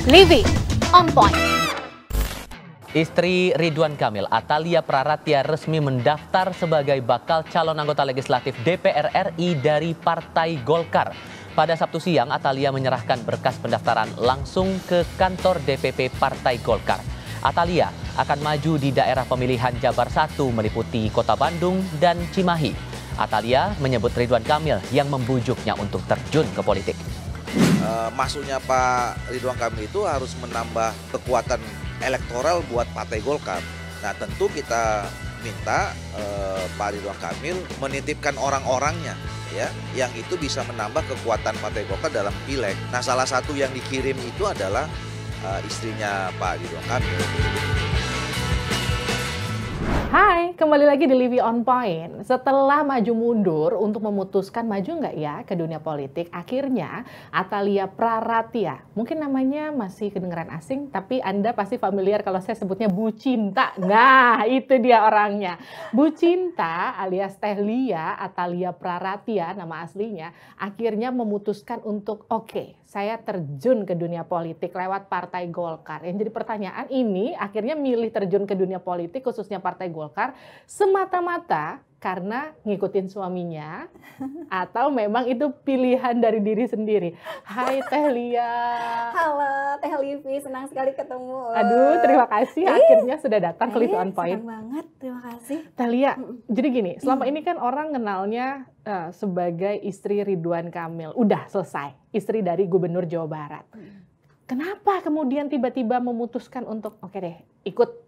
Living on Point. Istri Ridwan Kamil, Atalia Praratya, resmi mendaftar sebagai bakal calon anggota legislatif DPR RI dari Partai Golkar. Pada Sabtu siang, Atalia menyerahkan berkas pendaftaran langsung ke kantor DPP Partai Golkar. Atalia akan maju di daerah pemilihan Jabar 1 meliputi Kota Bandung dan Cimahi. Atalia menyebut Ridwan Kamil yang membujuknya untuk terjun ke politik. Masuknya Pak Ridwan Kamil itu harus menambah kekuatan elektoral buat Partai Golkar. Nah, tentu kita minta Pak Ridwan Kamil menitipkan orang-orangnya, ya, yang itu bisa menambah kekuatan Partai Golkar dalam pileg. Nah, salah satu yang dikirim itu adalah istrinya Pak Ridwan Kamil. Hai, kembali lagi di Living on Point. Setelah maju mundur untuk memutuskan maju nggak ya ke dunia politik, akhirnya Atalia Praratya, mungkin namanya masih kedengeran asing, tapi Anda pasti familiar kalau saya sebutnya Bu Cinta. Nah, itu dia orangnya. Bu Cinta alias Teh Lia Atalia Praratya, nama aslinya, akhirnya memutuskan untuk saya terjun ke dunia politik lewat Partai Golkar. Yang jadi pertanyaan ini, akhirnya milih terjun ke dunia politik khususnya Partai Golkar semata-mata karena ngikutin suaminya atau memang itu pilihan dari diri sendiri. Hai Teh Lia. Halo Teh Livi, senang sekali ketemu. Aduh, terima kasih akhirnya sudah datang ke Living on Point. Senang banget, terima kasih. Teh Lia, jadi gini, selama ini kan orang kenalnya sebagai istri Ridwan Kamil. Udah selesai, istri dari Gubernur Jawa Barat. Kenapa kemudian tiba-tiba memutuskan untuk ikut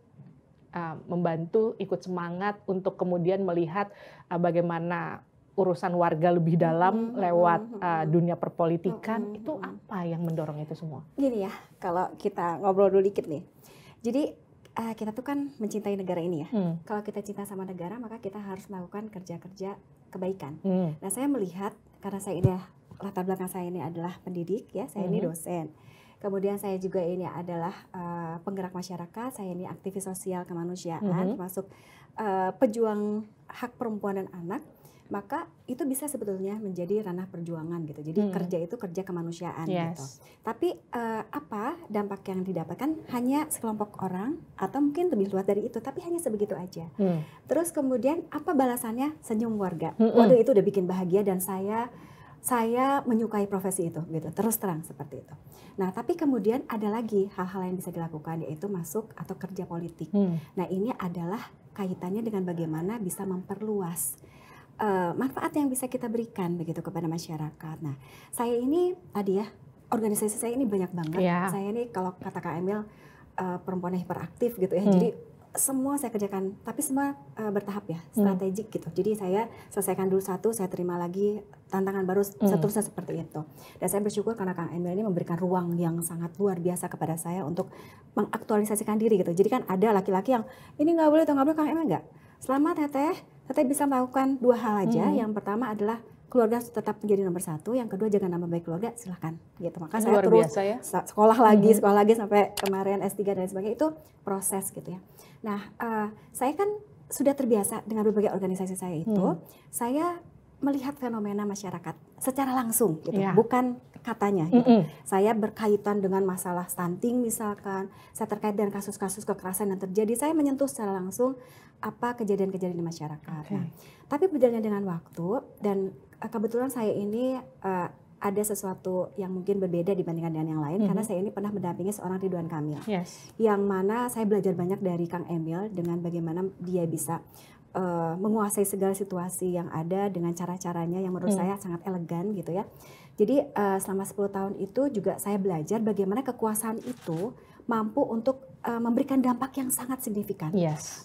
membantu, ikut semangat untuk kemudian melihat bagaimana urusan warga lebih dalam lewat dunia perpolitikan. Itu apa yang mendorong itu semua? Gini ya, kalau kita ngobrol dulu dikit nih. Jadi kita tuh kan mencintai negara ini ya. Kalau kita cinta sama negara, maka kita harus melakukan kerja-kerja kebaikan. Nah, saya melihat karena saya ini latar belakang saya ini adalah pendidik ya, saya ini dosen. Kemudian saya juga ini adalah penggerak masyarakat, saya ini aktivis sosial kemanusiaan, termasuk pejuang hak perempuan dan anak, maka itu bisa sebetulnya menjadi ranah perjuangan gitu. Jadi kerja itu kerja kemanusiaan gitu. Tapi apa dampak yang didapatkan hanya sekelompok orang atau mungkin lebih luas dari itu, tapi hanya sebegitu aja. Terus kemudian apa balasannya? Senyum warga. Waduh, itu udah bikin bahagia dan saya menyukai profesi itu gitu, terus terang seperti itu. Nah, tapi kemudian ada lagi hal-hal yang bisa dilakukan, yaitu masuk atau kerja politik. Nah, ini adalah kaitannya dengan bagaimana bisa memperluas manfaat yang bisa kita berikan begitu kepada masyarakat. Nah, saya ini tadi ya, organisasi saya ini banyak banget. Saya ini kalau kata Kak Emil perempuan yang hiperaktif gitu ya. Jadi semua saya kerjakan, tapi semua bertahap ya, strategik gitu. Jadi saya selesaikan dulu satu, saya terima lagi tantangan baru, seterusnya seperti itu. Dan saya bersyukur karena Kang Emil ini memberikan ruang yang sangat luar biasa kepada saya untuk mengaktualisasikan diri gitu. Jadi kan ada laki-laki yang ini nggak boleh atau nggak boleh, Kang Emil nggak. Selama teteh bisa melakukan dua hal aja. Yang pertama adalah keluarga tetap menjadi nomor satu, yang kedua jangan nama baik keluarga, silahkan gitu. Maka saya luar terus biasa, ya? sekolah lagi sampai kemarin S3 dan sebagainya, itu proses gitu ya. Nah, saya kan sudah terbiasa dengan berbagai organisasi saya itu, saya melihat fenomena masyarakat secara langsung gitu, bukan katanya gitu. Saya berkaitan dengan masalah stunting misalkan, saya terkait dengan kasus-kasus kekerasan yang terjadi, saya menyentuh secara langsung apa kejadian-kejadian di masyarakat. Nah, tapi berjalannya dengan waktu dan kebetulan saya ini ada sesuatu yang mungkin berbeda dibandingkan dengan yang lain, karena saya ini pernah mendampingi seorang Ridwan Kamil, yang mana saya belajar banyak dari Kang Emil dengan bagaimana dia bisa menguasai segala situasi yang ada dengan cara-caranya yang menurut saya sangat elegan gitu ya. Jadi selama 10 tahun itu juga saya belajar bagaimana kekuasaan itu mampu untuk memberikan dampak yang sangat signifikan.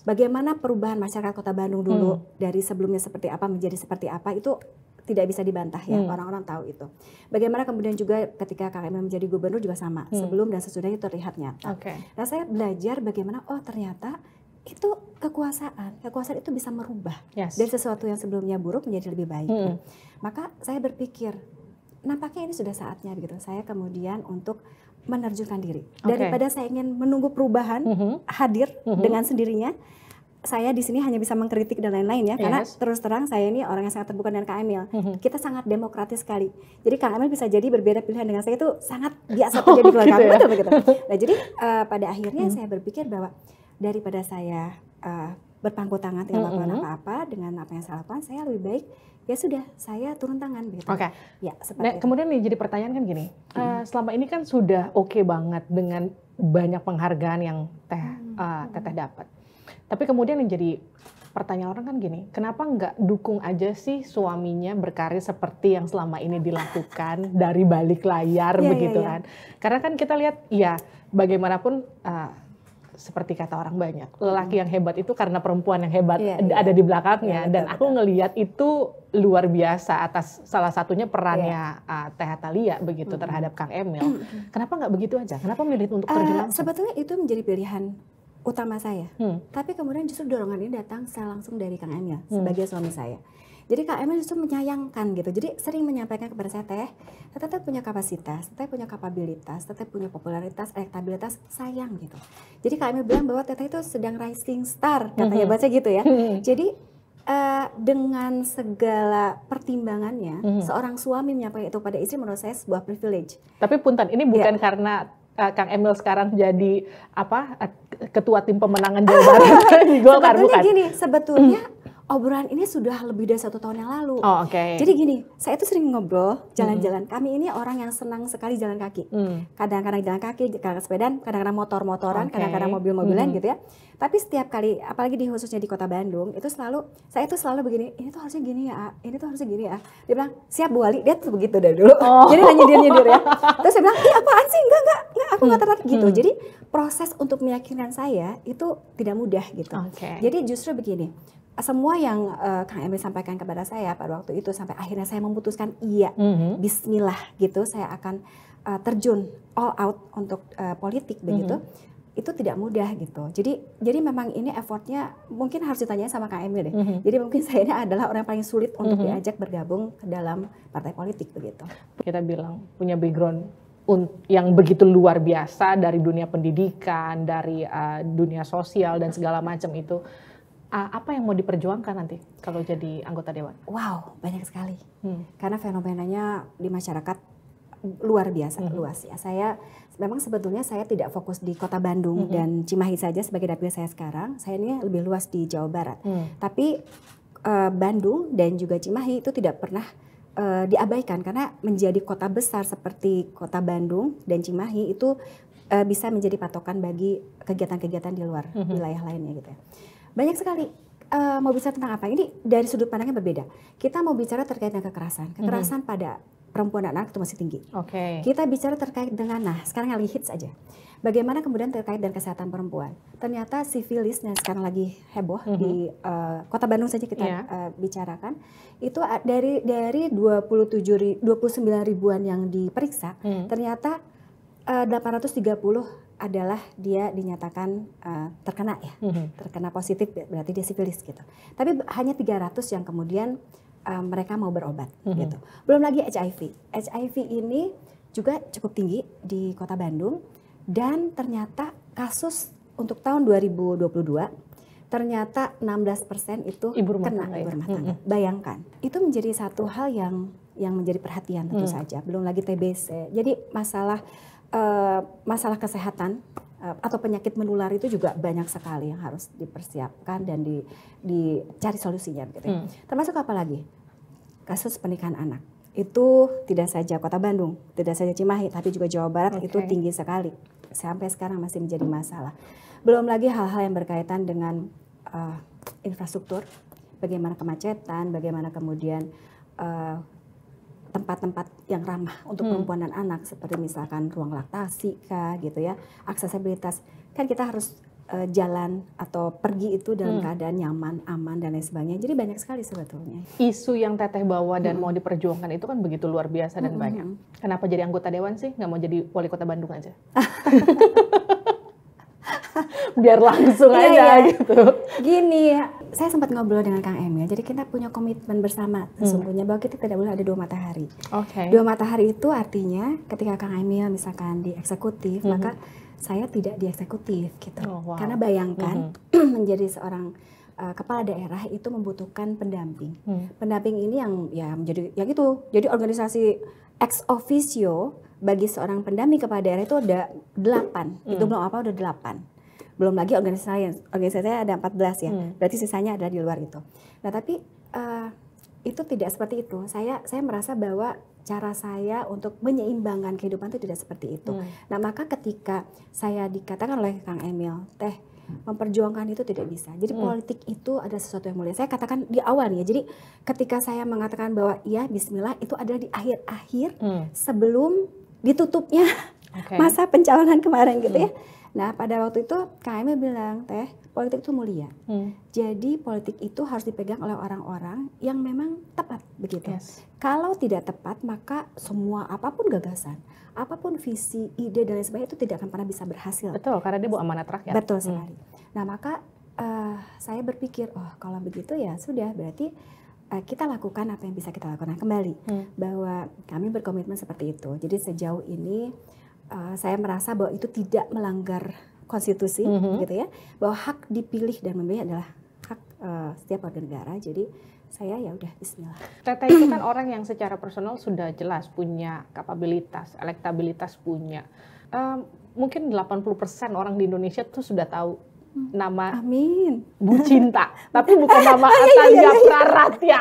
Bagaimana perubahan masyarakat Kota Bandung dulu dari sebelumnya seperti apa menjadi seperti apa, itu tidak bisa dibantah ya, orang-orang tahu itu. Bagaimana kemudian juga ketika Kang Emil menjadi gubernur juga sama, sebelum dan sesudahnya itu terlihat nyata. Nah, saya belajar bagaimana ternyata itu kekuasaan itu bisa merubah dari sesuatu yang sebelumnya buruk menjadi lebih baik. Maka saya berpikir nampaknya ini sudah saatnya begitu. Saya kemudian untuk menerjunkan diri daripada saya ingin menunggu perubahan hadir dengan sendirinya. saya di sini hanya bisa mengkritik dan lain-lain ya, karena terus terang saya ini orang yang sangat terbuka dengan Kang Emil. Kita sangat demokratis sekali. Jadi Kang Emil bisa jadi berbeda pilihan dengan saya, itu sangat biasa terjadi di keluarga kami, betul begitu. Nah jadi pada akhirnya saya berpikir bahwa daripada saya berpangku tangan tidak melakukan apa-apa dengan apa yang saya lakukan, saya lebih baik ya sudah saya turun tangan begitu. Oke. Ya, seperti kemudian nih jadi pertanyaan kan gini, selama ini kan sudah oke banget dengan banyak penghargaan yang Teteh dapat. Tapi kemudian yang jadi pertanyaan orang kan gini, kenapa nggak dukung aja sih suaminya berkarir seperti yang selama ini dilakukan dari balik layar begitu kan? Karena kan kita lihat ya bagaimanapun seperti kata orang banyak, lelaki yang hebat itu karena perempuan yang hebat ada di belakangnya. Dan aku ngelihat itu luar biasa atas salah satunya perannya Teh Atalia begitu terhadap Kang Emil. Kenapa nggak begitu aja? Kenapa milih untuk terjun langsung? Sebetulnya itu menjadi pilihan utama saya. Tapi kemudian justru dorongan ini datang secara langsung dari Kang Emil sebagai suami saya. Jadi Kang Emil justru menyayangkan gitu. Jadi sering menyampaikan kepada saya, Teteh punya kapasitas, Teteh punya kapabilitas, Teteh punya popularitas, elektabilitas, sayang gitu. Jadi Kang Emil bilang bahwa Teteh itu sedang rising star, katanya baca gitu ya. Jadi dengan segala pertimbangannya, seorang suami menyampaikan itu pada istri menurut saya sebuah privilege. Tapi punten, ini bukan karena Kang Emil sekarang jadi ketua tim pemenangan Jawa Barat di Golkar, bukan? Gini, sebetulnya obrolan ini sudah lebih dari 1 tahun yang lalu. Jadi gini, saya itu sering ngobrol, jalan-jalan. Kami ini orang yang senang sekali jalan kaki. Kadang-kadang jalan kaki, kadang-kadang sepedaan, kadang-kadang motor-motoran, kadang-kadang mobil-mobilan gitu ya. Tapi setiap kali, apalagi khususnya di Kota Bandung, itu saya itu selalu begini, ini tuh harusnya gini ya, ini tuh harusnya gini ya. Dia bilang, siap Bu Wali, dia tuh begitu dari dulu. Jadi nyindir ya. Terus saya bilang, apaan sih? Enggak, aku nggak tertarik gitu. Jadi proses untuk meyakinkan saya itu tidak mudah gitu. Jadi justru begini, semua yang Kang Emil sampaikan kepada saya pada waktu itu sampai akhirnya saya memutuskan iya, bismillah gitu, saya akan terjun all out untuk politik begitu. Itu tidak mudah gitu. Jadi memang ini effortnya mungkin harus ditanya sama Kang Emil deh. Jadi mungkin saya ini adalah orang yang paling sulit untuk diajak bergabung ke dalam partai politik begitu. Kita bilang punya background yang begitu luar biasa dari dunia pendidikan, dari dunia sosial dan segala macam itu. Apa yang mau diperjuangkan nanti kalau jadi anggota dewan? Wow, banyak sekali. Karena fenomenanya di masyarakat luar biasa, luas ya. Saya memang sebetulnya saya tidak fokus di Kota Bandung dan Cimahi saja sebagai dapil saya sekarang. Saya ini lebih luas di Jawa Barat. Tapi Bandung dan juga Cimahi itu tidak pernah diabaikan karena menjadi kota besar seperti Kota Bandung dan Cimahi itu bisa menjadi patokan bagi kegiatan-kegiatan di luar wilayah lainnya gitu ya. Banyak sekali. Mau bicara tentang apa? Ini dari sudut pandangnya berbeda. Kita mau bicara terkait dengan kekerasan. Kekerasan pada perempuan dan anak itu masih tinggi. Kita bicara terkait dengan, sekarang yang lagi hits aja. Bagaimana kemudian terkait dengan kesehatan perempuan. Ternyata sifilis yang sekarang lagi heboh di Kota Bandung saja kita bicarakan. Itu dari 29 ribuan yang diperiksa, ternyata 830 adalah dia dinyatakan terkena ya, terkena positif berarti dia sifilis gitu. Tapi hanya 300 yang kemudian mereka mau berobat gitu. Belum lagi HIV. HIV ini juga cukup tinggi di Kota Bandung dan ternyata kasus untuk tahun 2022 ternyata 16% itu kena ibu rumah tangga. Bayangkan, itu menjadi satu hal yang menjadi perhatian tentu saja. Belum lagi TBC. Jadi masalah kesehatan atau penyakit menular itu juga banyak sekali yang harus dipersiapkan dan dicari solusinya gitu ya. Termasuk apa lagi? Kasus pernikahan anak. Itu tidak saja Kota Bandung, tidak saja Cimahi, tapi juga Jawa Barat itu tinggi sekali. Sampai sekarang masih menjadi masalah. Belum lagi hal-hal yang berkaitan dengan infrastruktur, bagaimana kemacetan, bagaimana kemudian tempat-tempat yang ramah untuk perempuan dan anak seperti misalkan ruang laktasi kah gitu ya, aksesibilitas. Kan kita harus jalan atau pergi itu dalam keadaan nyaman, aman dan lain sebagainya. Jadi banyak sekali sebetulnya. Isu yang Teteh bawa dan mau diperjuangkan itu kan begitu luar biasa dan banyak. Kenapa jadi anggota dewan sih? Nggak mau jadi wali kota Bandung aja? Biar langsung aja gitu. Gini, saya sempat ngobrol dengan Kang Emil. Jadi kita punya komitmen bersama sesungguhnya bahwa kita tidak boleh ada dua matahari. Dua matahari itu artinya ketika Kang Emil misalkan di eksekutif, maka saya tidak di eksekutif gitu. Oh, wow. Karena bayangkan menjadi seorang kepala daerah itu membutuhkan pendamping. Pendamping ini yang ya menjadi yang itu. Jadi organisasi ex officio bagi seorang pendamping kepala daerah itu ada 8. Itu belum apa udah 8. Belum lagi organisasinya ada 14 ya. Berarti sisanya ada di luar itu. Nah, tapi itu tidak seperti itu. Saya merasa bahwa cara saya untuk menyeimbangkan kehidupan itu tidak seperti itu. Nah, maka ketika saya dikatakan oleh Kang Emil, Teh, memperjuangkan itu tidak bisa. Jadi politik itu ada sesuatu yang mulia. Saya katakan di awal ya. Jadi ketika saya mengatakan bahwa ya Bismillah itu adalah di akhir-akhir sebelum ditutupnya masa pencalonan kemarin gitu ya. Nah, pada waktu itu Kang Emil bilang, Teh, politik itu mulia. Jadi politik itu harus dipegang oleh orang-orang yang memang tepat begitu. Kalau tidak tepat, maka semua apapun gagasan, apapun visi, ide dan lain sebagainya itu tidak akan pernah bisa berhasil. Betul, karena dia bawa amanat rakyat. Betul sekali. Nah, maka saya berpikir, oh kalau begitu ya sudah, berarti kita lakukan apa yang bisa kita lakukan. Nah, kembali bahwa kami berkomitmen seperti itu. Jadi sejauh ini saya merasa bahwa itu tidak melanggar konstitusi, gitu ya, bahwa hak dipilih dan memilih adalah hak setiap warga negara. Jadi saya ya udah Bismillah. Teteh itu kan orang yang secara personal sudah jelas punya kapabilitas, elektabilitas punya. Mungkin 80% orang di Indonesia tuh sudah tahu nama Bu Cinta, tapi bukan nama Atalia Praratya.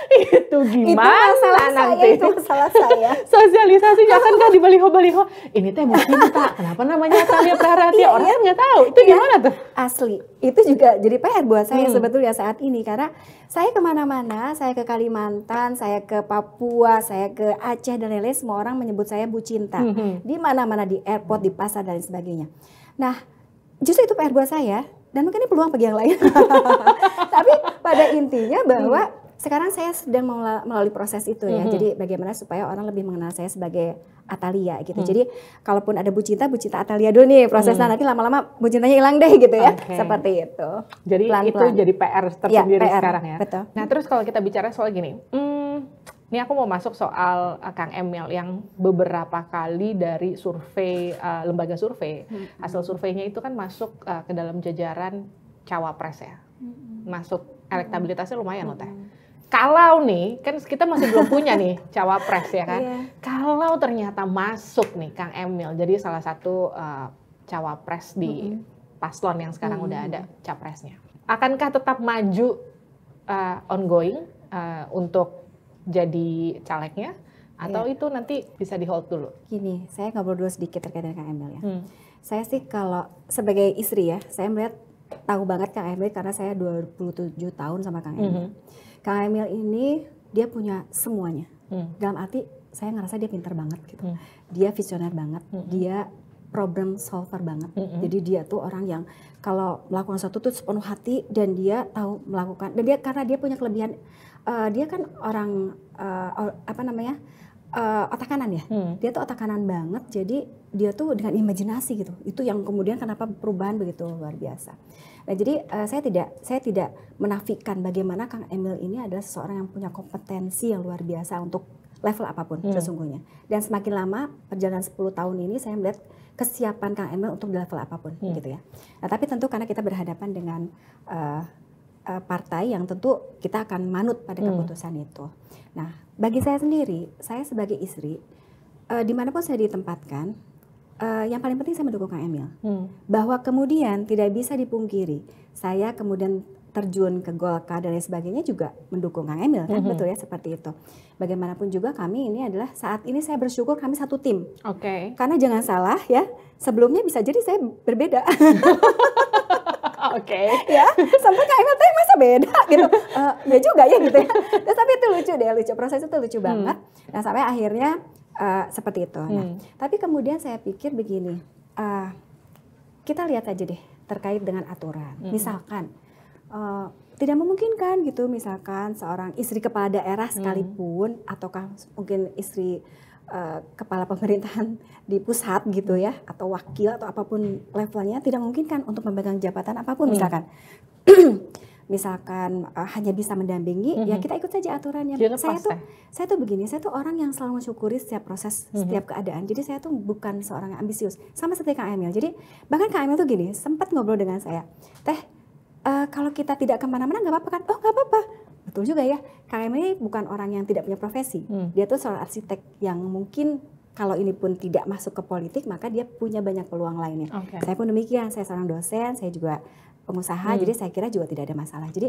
Itu gimana nanti? Itu masalah saya. Sosialisasinya kan di baliho-baliho. Ini teh Bu Cinta, kenapa namanya Atalia Praratya? Orang kan nggak tahu. Itu gimana tuh? Asli, itu juga jadi PR buat saya sebetulnya saat ini. Karena saya kemana-mana, saya ke Kalimantan, saya ke Papua, saya ke Aceh dan lain-lain, semua orang menyebut saya Bu Cinta. Di mana-mana, di airport, di pasar dan lain sebagainya. Nah, justru itu PR buat saya, dan mungkin ini peluang bagi yang lain. Tapi pada intinya bahwa sekarang saya sedang melalui proses itu ya. Jadi bagaimana supaya orang lebih mengenal saya sebagai Atalia gitu. Jadi kalaupun ada Bu Cinta Atalia dulu nih prosesnya. Nanti lama-lama Bu Cintanya hilang deh gitu ya. Seperti itu. Jadi pelan-pelan. itu jadi PR tersendiri PR, sekarang ya. Betul. Nah, terus kalau kita bicara soal gini, ini aku mau masuk soal Kang Emil yang beberapa kali dari survei, lembaga survei, hasil surveinya itu kan masuk ke dalam jajaran cawapres ya. Masuk elektabilitasnya lumayan loh Teh. Kalau nih, kan kita masih belum punya nih cawapres ya kan. Kalau ternyata masuk nih Kang Emil jadi salah satu cawapres di paslon yang sekarang udah ada capresnya. Akankah tetap maju ongoing untuk jadi calegnya atau itu nanti bisa di hold dulu? Gini, saya ngobrol dulu sedikit terkait dengan Kang Emil ya. Saya sih kalau sebagai istri ya, saya melihat tahu banget Kang Emil karena saya 27 tahun sama Kang Emil. Kang Emil ini dia punya semuanya. Dalam arti saya ngerasa dia pintar banget gitu. Dia visioner banget, dia problem solver banget. Jadi dia tuh orang yang kalau melakukan sesuatu tuh sepenuh hati dan dia tahu melakukan. Dan dia karena dia punya kelebihan, dia kan orang otak kanan ya. Dia tuh otak kanan banget. Jadi dia tuh dengan imajinasi gitu. Itu yang kemudian kenapa perubahan begitu luar biasa. Nah, jadi saya tidak menafikan bagaimana Kang Emil ini adalah seseorang yang punya kompetensi yang luar biasa untuk level apapun sesungguhnya. Dan semakin lama perjalanan 10 tahun ini saya melihat kesiapan Kang Emil untuk di level apapun gitu ya. Nah, tapi tentu karena kita berhadapan dengan partai yang tentu kita akan manut pada keputusan itu. Nah, bagi saya sendiri, saya sebagai istri, dimanapun saya ditempatkan, yang paling penting saya mendukung Kang Emil. Bahwa kemudian tidak bisa dipungkiri, saya kemudian terjun ke Golkar dan lain sebagainya juga mendukung Kang Emil kan, betul ya seperti itu. Bagaimanapun juga kami ini adalah saat ini saya bersyukur kami satu tim. Karena jangan salah ya, sebelumnya bisa jadi saya berbeda. Ya, sampai Kang Emil tanya masa beda gitu. Ya juga ya gitu ya. Tapi itu lucu deh, lucu, proses itu lucu banget. Nah, sampai akhirnya seperti itu. Nah, tapi kemudian saya pikir begini, kita lihat aja deh terkait dengan aturan. Misalkan tidak memungkinkan gitu, misalkan seorang istri kepala daerah sekalipun, ataukah mungkin istri kepala pemerintahan di pusat gitu ya, atau wakil atau apapun levelnya, tidak memungkinkan untuk memegang jabatan apapun misalkan. misalkan hanya bisa mendampingi, ya kita ikut saja aturannya. Saya tuh begini, saya tuh orang yang selalu mensyukuri setiap proses, setiap keadaan. Jadi saya tuh bukan seorang yang ambisius, sama seperti Kang Emil. Jadi bahkan Kang Emil tuh gini, sempat ngobrol dengan saya, Teh, kalau kita tidak kemana-mana nggak apa-apa kan? Oh nggak apa-apa. Betul juga ya, Kang Emil bukan orang yang tidak punya profesi. Dia tuh seorang arsitek yang mungkin kalau ini pun tidak masuk ke politik, maka dia punya banyak peluang lainnya. Saya pun demikian, saya seorang dosen, saya juga pengusaha, jadi saya kira juga tidak ada masalah. Jadi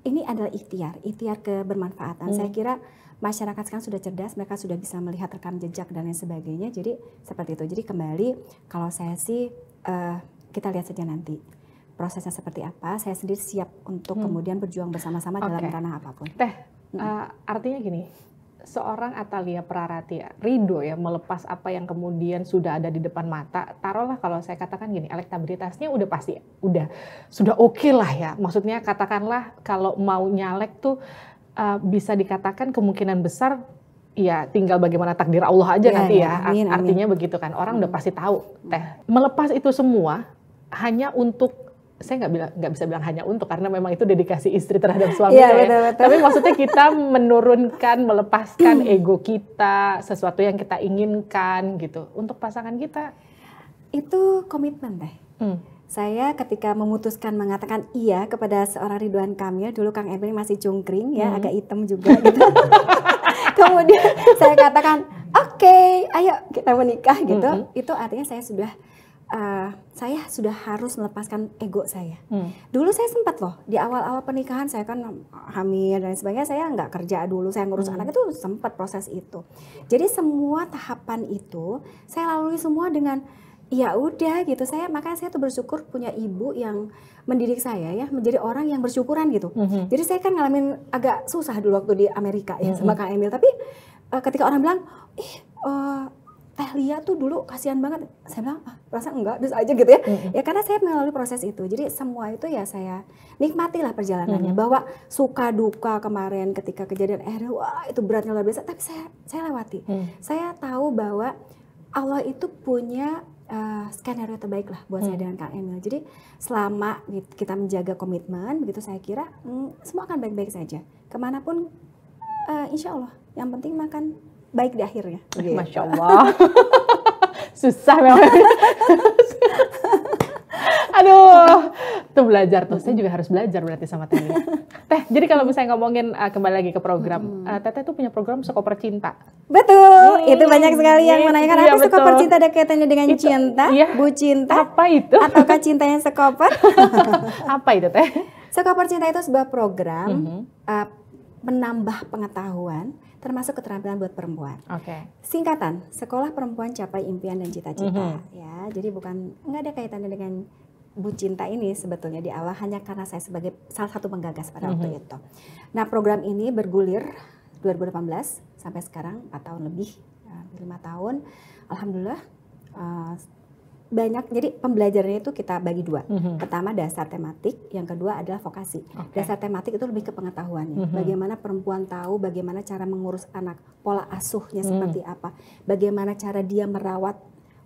ini adalah ikhtiar kebermanfaatan. Saya kira masyarakat sekarang sudah cerdas, mereka sudah bisa melihat rekam jejak dan lain sebagainya. Jadi seperti itu. Jadi kembali, kalau saya sih kita lihat saja nanti prosesnya seperti apa. Saya sendiri siap untuk kemudian berjuang bersama-sama dalam ranah apapun. Teh, artinya gini, seorang Atalia Praratia ridho ya melepas apa yang kemudian sudah ada di depan mata. Taruhlah kalau saya katakan gini, elektabilitasnya udah pasti sudah oke lah ya. Maksudnya katakanlah kalau mau nyalek tuh bisa dikatakan kemungkinan besar ya tinggal bagaimana takdir Allah aja nanti ya. Amin, artinya begitu kan. Orang udah pasti tahu. Teh, melepas itu semua hanya untuk, saya nggak bisa bilang hanya untuk, karena memang itu dedikasi istri terhadap suami ya. Betul. Tapi maksudnya kita menurunkan, melepaskan ego kita, sesuatu yang kita inginkan gitu untuk pasangan kita. Itu komitmen Teh. Saya ketika memutuskan mengatakan iya kepada seorang Ridwan Kamil, dulu Kang Emil masih cungkring ya, agak hitam juga gitu. Kemudian saya katakan oke, ayo kita menikah gitu. Itu artinya saya sudah harus melepaskan ego saya. Dulu saya sempat loh, di awal-awal pernikahan saya kan hamil dan sebagainya, saya nggak kerja dulu, saya ngurus anak, itu sempat proses itu. Jadi semua tahapan itu saya lalui semua dengan ya udah gitu. Makanya saya tuh bersyukur punya ibu yang mendidik saya ya menjadi orang yang bersyukuran gitu. Jadi saya kan ngalamin agak susah dulu waktu di Amerika ya sama Kang Emil, tapi ketika orang bilang Teh Lia tuh dulu kasihan banget, saya bilang perasaan enggak, bisa aja gitu ya. Ya karena saya melalui proses itu, jadi semua itu ya saya nikmatilah perjalanannya. Bahwa suka duka kemarin ketika kejadian wah itu beratnya luar biasa, tapi saya lewati. Saya tahu bahwa Allah itu punya skenario terbaik lah buat saya dengan Kang Emil. Jadi selama kita menjaga komitmen, begitu saya kira semua akan baik-baik saja. Kemanapun insya Allah, yang penting makan baik di akhirnya. Masya Allah. Susah memang. Aduh, tuh belajar tuh. Saya juga harus belajar berarti sama Teh. Teh, jadi kalau misalnya ngomongin kembali lagi ke program, Teteh tuh punya program Sekoper Cinta. Betul, itu banyak sekali yang menanyakan apa Sekoper Cinta, ada kaitannya dengan cinta, Bu Cinta. Apa itu? Ataukah cintanya Sekoper? Apa itu Teh? Sekoper Cinta itu sebuah program menambah pengetahuan, termasuk keterampilan buat perempuan. Singkatan, Sekolah Perempuan Capai Impian dan Cita-Cita. Ya, jadi nggak ada kaitannya dengan Bu Cinta ini sebetulnya di awal, hanya karena saya sebagai salah satu penggagas pada waktu itu. Nah, program ini bergulir 2018 sampai sekarang 4 tahun lebih, 5 tahun. Alhamdulillah banyak. Jadi pembelajarannya itu kita bagi 2. Pertama dasar tematik, yang kedua adalah vokasi. Dasar tematik itu lebih ke pengetahuannya. Bagaimana perempuan tahu bagaimana cara mengurus anak, pola asuhnya seperti apa, bagaimana cara dia merawat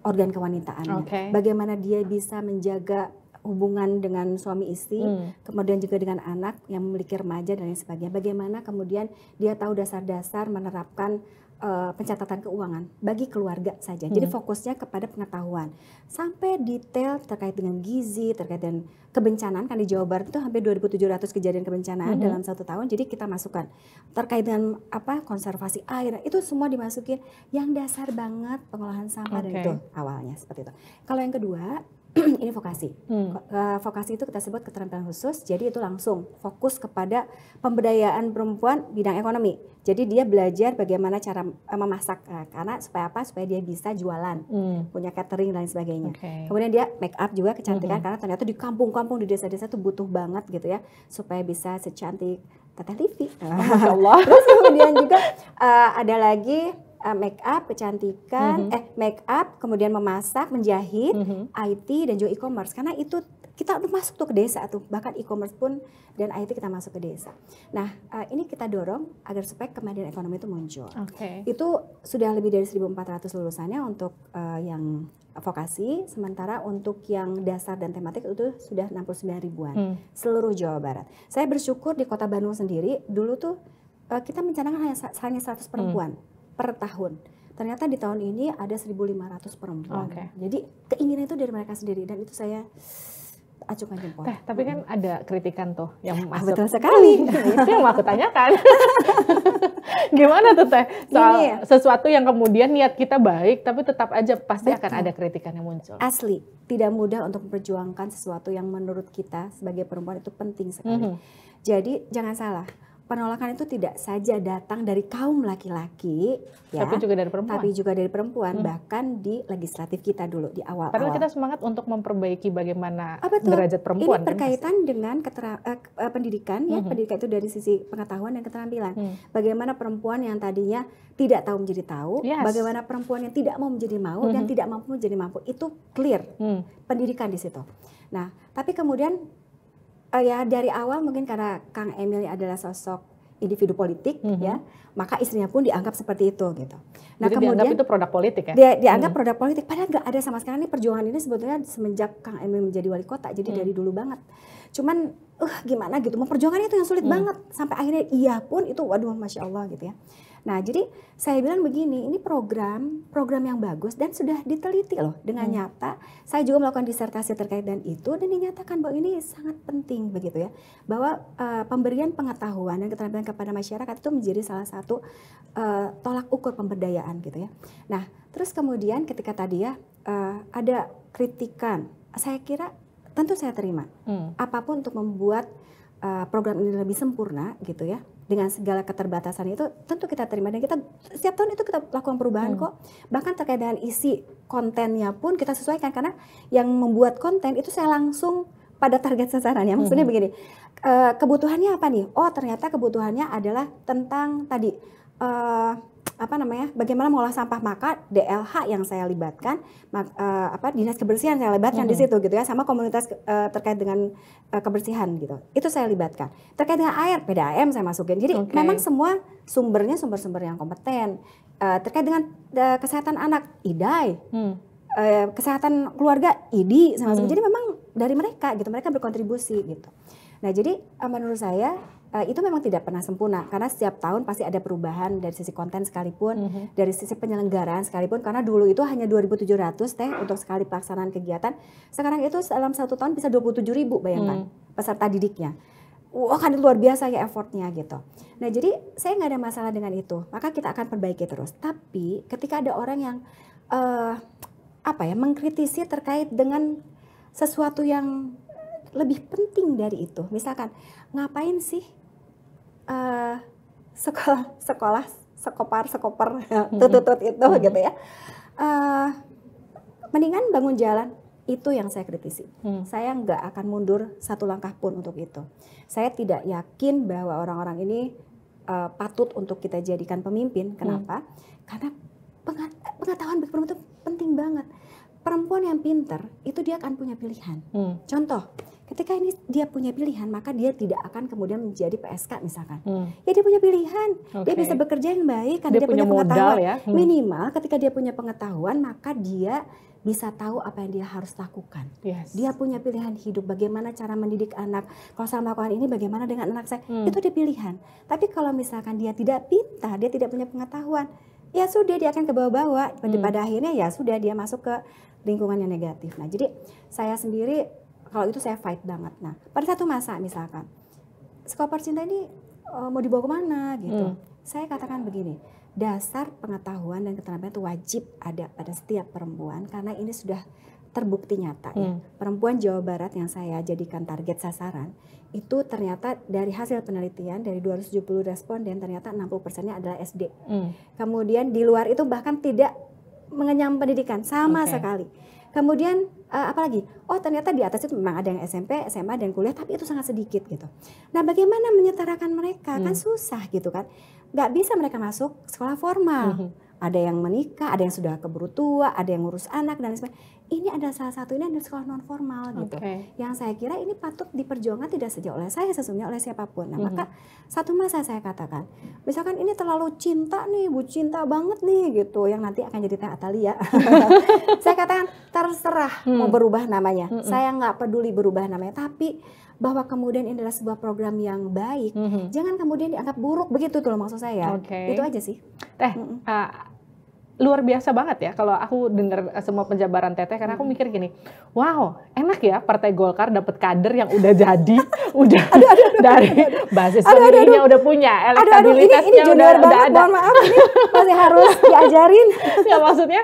organ kewanitaannya, bagaimana dia bisa menjaga hubungan dengan suami istri, kemudian juga dengan anak yang memiliki remaja dan lain sebagainya. Bagaimana kemudian dia tahu dasar-dasar menerapkan pencatatan keuangan bagi keluarga saja. Jadi fokusnya kepada pengetahuan sampai detail terkait dengan gizi, terkait dengan kebencanaan. Kan di Jawa Barat itu hampir 2.700 kejadian kebencanaan dalam 1 tahun. Jadi kita masukkan terkait dengan konservasi air, itu semua dimasukin. Yang dasar banget pengolahan sampah dan itu awalnya seperti itu. Kalau yang kedua ini vokasi. Vokasi itu kita sebut keterampilan khusus. Jadi itu langsung fokus kepada pemberdayaan perempuan bidang ekonomi. Jadi dia belajar bagaimana cara memasak, karena supaya apa? Supaya dia bisa jualan, punya catering dan lain sebagainya. Kemudian dia make up juga, kecantikan, karena ternyata di kampung-kampung, di desa-desa itu butuh banget gitu ya, supaya bisa secantik Teteh Livi. Terus kemudian juga ada lagi make up, kecantikan, make up, kemudian memasak, menjahit, IT dan juga e-commerce. Karena itu kita udah masuk tuh ke desa tuh, bahkan e-commerce pun dan IT kita masuk ke desa. Nah, ini kita dorong agar supaya kemandirian ekonomi itu muncul. Itu sudah lebih dari 1.400 lulusannya untuk yang vokasi, sementara untuk yang dasar dan tematik itu sudah 69 ribuan seluruh Jawa Barat. Saya bersyukur di Kota Bandung sendiri dulu tuh kita mencanangkan hanya 100 perempuan per tahun. Ternyata di tahun ini ada 1.500 perempuan. Jadi keinginan itu dari mereka sendiri dan itu saya acungkan jempol. Tapi kan ada kritikan tuh yang masuk. Betul sekali. Itu yang mau aku tanyakan. Gimana tuh Teh? Soal sesuatu yang kemudian niat kita baik, tapi tetap aja pasti akan ada kritikan yang muncul. Asli, tidak mudah untuk memperjuangkan sesuatu yang menurut kita sebagai perempuan itu penting sekali. Jadi jangan salah. Penolakan itu tidak saja datang dari kaum laki-laki, tapi juga dari perempuan. Tapi juga dari perempuan, bahkan di legislatif kita dulu di awal-awal. Padahal kita semangat untuk memperbaiki bagaimana derajat perempuan. Ini berkaitan dengan pendidikan, ya pendidikan itu dari sisi pengetahuan dan keterampilan. Bagaimana perempuan yang tadinya tidak tahu menjadi tahu, bagaimana perempuan yang tidak mau menjadi mau dan tidak mampu menjadi mampu, itu clear pendidikan di situ. Nah, tapi kemudian ya dari awal mungkin karena Kang Emil adalah sosok individu politik ya, maka istrinya pun dianggap seperti itu gitu. Nah, jadi kemudian dianggap itu produk politik ya? Dianggap produk politik, padahal nggak ada sama sekali. Nih perjuangan ini sebetulnya semenjak Kang Emil menjadi wali kota, jadi dari dulu banget. Cuman gimana gitu, memperjuangkan itu yang sulit banget. Sampai akhirnya iya pun itu waduh Masya Allah gitu ya. Nah jadi saya bilang begini, ini program yang bagus dan sudah diteliti loh dengan nyata. Saya juga melakukan disertasi terkait dan itu dan dinyatakan bahwa ini sangat penting begitu ya. Bahwa pemberian pengetahuan dan keterampilan kepada masyarakat itu menjadi salah satu tolak ukur pemberdayaan gitu ya. Nah terus kemudian ketika tadi ya ada kritikan, saya kira tentu saya terima. Apapun untuk membuat program ini lebih sempurna gitu ya. Dengan segala keterbatasan itu tentu kita terima dan kita setiap tahun itu kita lakukan perubahan kok. Bahkan terkait dengan isi kontennya pun kita sesuaikan karena yang membuat konten itu saya langsung pada target sasarannya. Maksudnya begini, kebutuhannya apa nih? Oh ternyata kebutuhannya adalah tentang tadi bagaimana mengolah sampah, maka DLH yang saya libatkan, dinas kebersihan saya libatkan di situ gitu ya, sama komunitas terkait dengan kebersihan gitu. Itu saya libatkan. Terkait dengan air, PDAM saya masukin. Jadi memang semua sumbernya sumber-sumber yang kompeten. Terkait dengan kesehatan anak, IDAI. Kesehatan keluarga, IDI saya masukin. Jadi memang dari mereka gitu, mereka berkontribusi gitu. Nah jadi menurut saya itu memang tidak pernah sempurna karena setiap tahun pasti ada perubahan dari sisi konten sekalipun, dari sisi penyelenggaraan sekalipun, karena dulu itu hanya 2.700 Teh untuk sekali pelaksanaan kegiatan. Sekarang itu dalam 1 tahun bisa 27.000 bayangkan peserta didiknya. Wah kan luar biasa ya effortnya gitu. Nah jadi saya nggak ada masalah dengan itu, maka kita akan perbaiki terus. Tapi ketika ada orang yang mengkritisi terkait dengan sesuatu yang lebih penting dari itu, misalkan ngapain sih sekolah sekopar tutut itu gitu ya, mendingan bangun jalan. Itu yang saya kritisi. Saya nggak akan mundur 1 langkah pun untuk itu. Saya tidak yakin bahwa orang-orang ini patut untuk kita jadikan pemimpin. Kenapa? Karena pengetahuan bagi perempuan itu penting banget. Perempuan yang pintar itu dia akan punya pilihan. Contoh, ketika ini dia punya pilihan, maka dia tidak akan kemudian menjadi PSK misalkan. Ya dia punya pilihan, dia bisa bekerja yang baik karena dia punya pengetahuan. Ya? Minimal ketika dia punya pengetahuan, maka dia bisa tahu apa yang dia harus lakukan. Dia punya pilihan hidup, bagaimana cara mendidik anak. Kalau saya melakukan ini, bagaimana dengan anak saya? Itu dia pilihan. Tapi kalau misalkan dia tidak pintar, dia tidak punya pengetahuan, ya sudah dia akan ke bawah-bawah. Pada akhirnya ya sudah dia masuk ke lingkungan yang negatif. Nah jadi saya sendiri kalau itu saya fight banget. Nah pada satu masa misalkan Sekopar Cinta ini mau dibawa kemana gitu. Saya katakan begini, dasar pengetahuan dan keterampilan itu wajib ada pada setiap perempuan karena ini sudah terbukti nyata ya. Perempuan Jawa Barat yang saya jadikan target sasaran itu ternyata dari hasil penelitian dari 270 responden ternyata 60%-nya adalah SD. Kemudian di luar itu bahkan tidak mengenyam pendidikan sama sekali. Kemudian apalagi? Oh ternyata di atas itu memang ada yang SMP, SMA dan kuliah, tapi itu sangat sedikit gitu. Nah bagaimana menyetarakan mereka? Kan susah gitu kan. Nggak bisa mereka masuk sekolah formal. Ada yang menikah, ada yang sudah keburu tua, ada yang ngurus anak dan sebagainya. ini adalah salah satu, ini adalah sekolah non formal gitu. Yang saya kira ini patut diperjuangkan tidak saja oleh saya sesungguhnya, oleh siapapun. Nah, maka satu masa saya katakan, misalkan ini terlalu cinta nih, Bu cinta banget nih gitu, yang nanti akan jadi Teh Atalia. Saya katakan terserah mau berubah namanya. Saya nggak peduli berubah namanya, tapi bahwa kemudian ini adalah sebuah program yang baik, jangan kemudian dianggap buruk, begitu tuh loh maksud saya. Itu aja sih. Teh, luar biasa banget ya kalau aku dengar semua penjabaran Teteh, karena aku mikir gini, wow enak ya Partai Golkar dapat kader yang udah jadi, udah dari basis pemilihnya udah punya, elektabilitasnya udah ada. Mohon maaf, ini masih harus diajarin. Ya maksudnya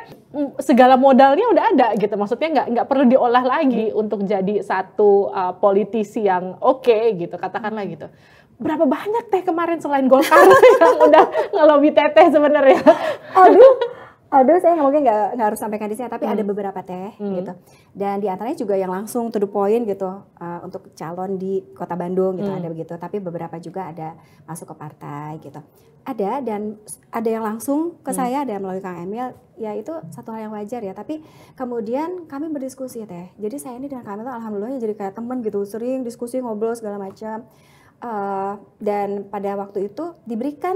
segala modalnya udah ada gitu, maksudnya nggak perlu diolah lagi untuk jadi satu politisi yang oke gitu, katakanlah gitu. Berapa banyak Teh kemarin selain Golkar yang udah ngelobi Teteh sebenarnya? Aduh, saya mungkin nggak harus sampaikan di sini, tapi ada beberapa Teh gitu. Dan di antaranya juga yang langsung to the point gitu, untuk calon di Kota Bandung gitu, ada begitu. Tapi beberapa juga ada masuk ke partai gitu. Ada, dan ada yang langsung ke saya, ada melalui Kang Emil, ya itu satu hal yang wajar ya. Tapi kemudian kami berdiskusi Teh. Jadi saya ini dengan Kang Emil alhamdulillah jadi kayak teman gitu, sering diskusi, ngobrol segala macam. Dan pada waktu itu diberikan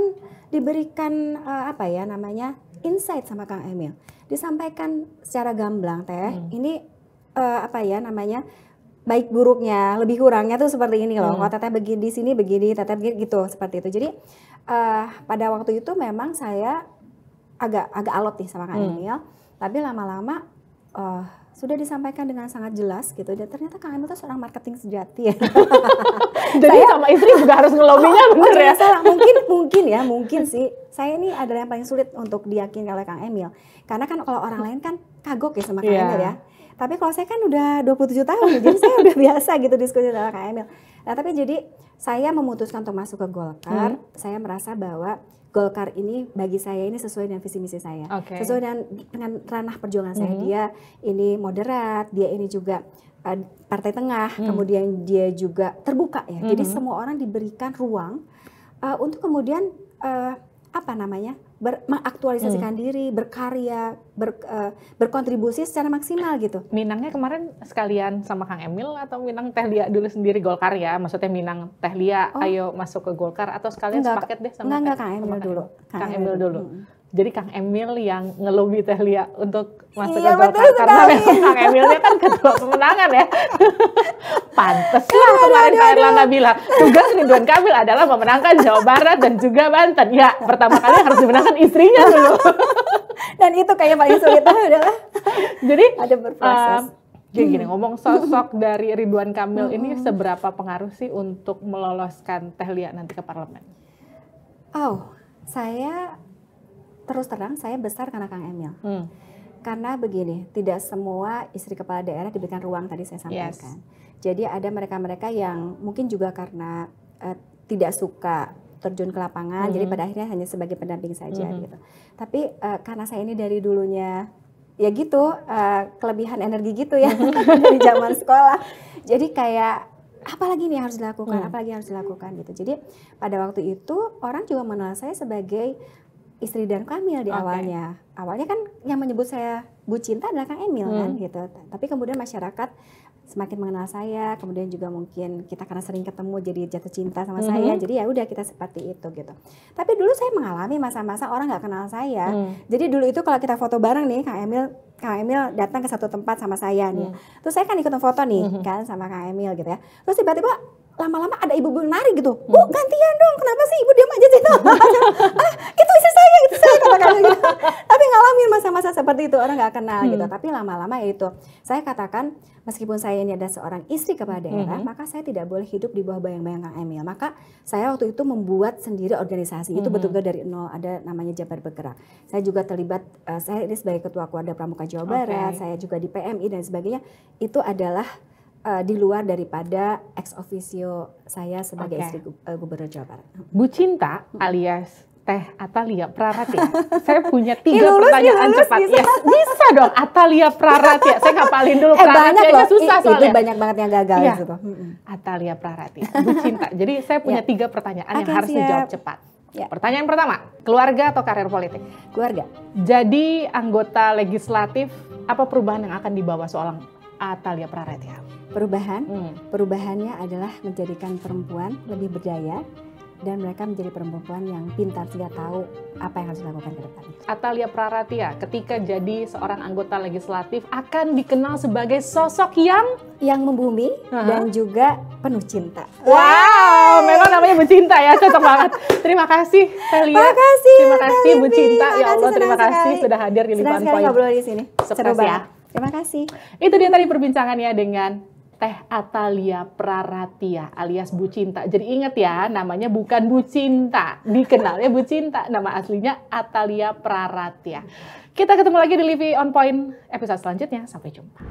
apa ya namanya, insight sama Kang Emil, disampaikan secara gamblang Teh, ini apa ya namanya, baik buruknya, lebih kurangnya tuh seperti ini loh. Kalau Teteh begini di sini begini, Teteh begini gitu, seperti itu. Jadi pada waktu itu memang saya agak alot nih sama Kang Emil, tapi lama-lama sudah disampaikan dengan sangat jelas gitu, dan ternyata Kang Emil itu seorang marketing sejati ya. Jadi sama istri juga harus ngelobinya, bener ya? Salah. Mungkin sih. Saya ini adalah yang paling sulit untuk diyakini oleh Kang Emil. Karena kan kalau orang lain kan kagok ya sama Kang Emil ya. Tapi kalau saya kan udah 27 tahun, jadi saya udah biasa gitu diskusi sama Kang Emil. Nah tapi jadi saya memutuskan untuk masuk ke Golkar, saya merasa bahwa Golkar ini bagi saya ini sesuai dengan visi misi saya, sesuai dengan ranah perjuangan saya. Dia ini moderat, dia ini juga partai tengah, kemudian dia juga terbuka ya. Jadi semua orang diberikan ruang untuk kemudian apa namanya, mengaktualisasikan diri, berkarya, berkontribusi secara maksimal gitu. Minangnya kemarin sekalian sama Kang Emil atau Minang Teh Lia dulu sendiri Golkar ya? Maksudnya Minang Teh Lia ayo masuk ke Golkar atau sekalian sepaket deh sama Kang Emil dulu. Kang Emil dulu. Jadi Kang Emil yang ngelobi Teh Lia untuk masuk ke Golkar, karena memang Kang Emilnya kan ketua pemenangan ya. Pantes lah kemarin Kak Erlangga bilang tugas Ridwan Kamil adalah memenangkan Jawa Barat dan juga Banten. Ya pertama kali harus dimenangkan istrinya dulu. Dan itu kayak paling sulit adalah. Jadi ada berproses. Jadi gini, ngomong sosok dari Ridwan Kamil ini seberapa pengaruh sih untuk meloloskan Teh Lia nanti ke parlemen? Saya terus terang saya besar karena Kang Emil. Karena begini, tidak semua istri kepala daerah diberikan ruang tadi saya sampaikan. Jadi ada mereka-mereka yang mungkin juga karena tidak suka terjun ke lapangan, jadi pada akhirnya hanya sebagai pendamping saja gitu. Tapi karena saya ini dari dulunya ya gitu, kelebihan energi gitu ya dari zaman sekolah. Jadi kayak apalagi nih harus dilakukan, apalagi harus dilakukan gitu. Jadi pada waktu itu orang juga mengenal saya sebagai istri dan Kamil di awalnya. Awalnya kan yang menyebut saya Bu Cinta adalah Kang Emil kan gitu. Tapi kemudian masyarakat semakin mengenal saya, kemudian juga mungkin kita karena sering ketemu jadi jatuh cinta sama saya. Jadi ya udah kita seperti itu gitu. Tapi dulu saya mengalami masa-masa orang nggak kenal saya. Jadi dulu itu kalau kita foto bareng nih Kang Emil datang ke satu tempat sama saya nih. Terus saya kan ikutan foto nih kan sama Kang Emil gitu ya. Terus tiba-tiba lama-lama ada ibu-ibu nari gitu. Bu gantian dong, kenapa sih ibu diam aja situ? Itu istri saya katakan gitu. Tapi ngalamin masa-masa seperti itu orang nggak kenal gitu. Tapi lama-lama ya itu saya katakan meskipun saya ini ada seorang istri kepala daerah, maka saya tidak boleh hidup di bawah bayang-bayang Kang Emil. Maka saya waktu itu membuat sendiri organisasi itu betul-betul dari nol, ada namanya Jabar Bergerak. Saya juga terlibat, saya ini sebagai ketua Keluarga Pramuka Jawa Barat, saya juga di PMI dan sebagainya. Itu adalah di luar daripada ex officio saya sebagai istri Gubernur Jawa Barat. Bu Cinta alias Teh Atalia Praratia. Saya punya 3 pertanyaan cepat. Bisa dong Atalia Praratia. Saya ngapalin dulu Praratianya susah soalnya. Itu banyak banget yang gagal gitu. Atalia Praratia, Bu Cinta. Jadi saya punya 3 pertanyaan yang harus dijawab cepat. Ya. Pertanyaan pertama, keluarga atau karir politik? Keluarga. Jadi anggota legislatif, apa perubahan yang akan dibawa seorang Atalia Praratia? Perubahannya adalah menjadikan perempuan lebih berdaya dan mereka menjadi perempuan yang pintar sehingga tahu apa yang harus dilakukan ke depannya. Atalia Praratia ketika jadi seorang anggota legislatif akan dikenal sebagai sosok yang membumi dan juga penuh cinta. Wow, memang namanya Bu Cinta ya, cocok banget. Terima kasih Telia. Terima kasih Bu Cinta. Ya Allah, terima kasih sudah hadir di Live On Point. Ngobrol di sini. Seru banget. Terima kasih. Itu dia tadi perbincangannya dengan Teh Atalia Praratia alias Bu Cinta. Jadi ingat ya, namanya bukan Bu Cinta, dikenalnya Bu Cinta. Nama aslinya Atalia Praratia. Kita ketemu lagi di Live On Point episode selanjutnya. Sampai jumpa.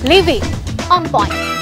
Live On Point.